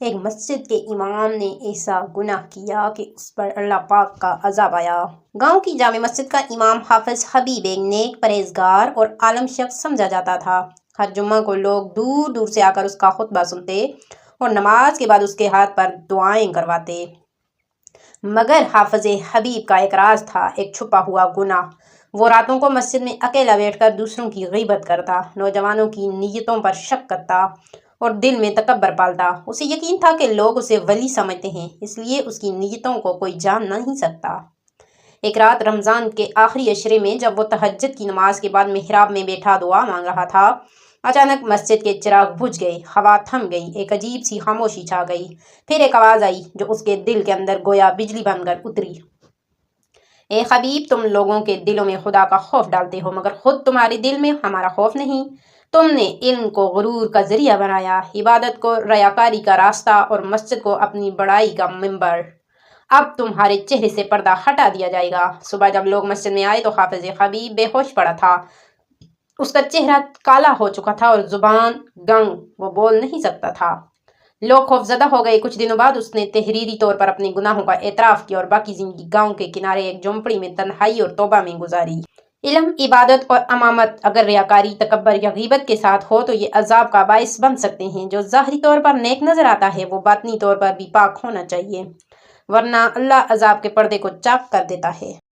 ایک مسجد کے امام نے ایسا گناہ کیا کہ اس پر اللہ پاک کا عذاب آیا۔ گاؤں کی جامع مسجد کا امام حافظ حبیب ایک نیک پرہیزگار اور عالم شخص سمجھا جاتا تھا۔ ہر جمعہ کو لوگ دور دور سے آ کر اس کا خطبہ سنتے اور نماز کے بعد اس کے ہاتھ پر دعائیں کرواتے۔ مگر حافظ حبیب کا ایک راز تھا، ایک چھپا ہوا گناہ۔ وہ راتوں کو مسجد میں اکیلا بیٹھ کر دوسروں کی غیبت کرتا، نوجوانوں کی نیتوں پر شک کرتا اور دل میں تکبر پالتا۔ اسے یقین تھا کہ لوگ اسے ولی سمجھتے ہیں، اس لیے اس کی نیتوں کو کوئی جان نہیں سکتا۔ ایک رات رمضان کے آخری عشرے میں جب وہ تہجد کی نماز کے بعد محراب میں بیٹھا دعا مانگ رہا تھا، اچانک مسجد کے چراغ بجھ گئے، ہوا تھم گئی، ایک عجیب سی خاموشی چھا گئی۔ پھر ایک آواز آئی جو اس کے دل کے اندر گویا بجلی بن کر اتری۔ اے حبیب، تم لوگوں کے دلوں میں خدا کا خوف ڈالتے ہو، مگر خود تمہارے دل میں ہمارا خوف نہیں۔ تم نے علم کو غرور کا ذریعہ بنایا، عبادت کو ریاکاری کا راستہ اور مسجد کو اپنی بڑائی کا منبر۔ اب تمہارے چہرے سے پردہ ہٹا دیا جائے گا۔ صبح جب لوگ مسجد میں آئے تو حافظ حبیب بے ہوش پڑا تھا۔ اس کا چہرہ کالا ہو چکا تھا اور زبان گنگ، وہ بول نہیں سکتا تھا۔ لوگ خوف زدہ ہو گئے۔ کچھ دنوں بعد اس نے تحریری طور پر اپنے گناہوں کا اعتراف کیا اور باقی زندگی گاؤں کے کنارے ایک جھونپڑی میں تنہائی اور توبہ میں گزاری۔ علم، عبادت اور امامت اگر ریاکاری، تکبر یا غیبت کے ساتھ ہو تو یہ عذاب کا باعث بن سکتے ہیں۔ جو ظاہری طور پر نیک نظر آتا ہے وہ باطنی طور پر بھی پاک ہونا چاہیے، ورنہ اللہ عذاب کے پردے کو چاک کر دیتا ہے۔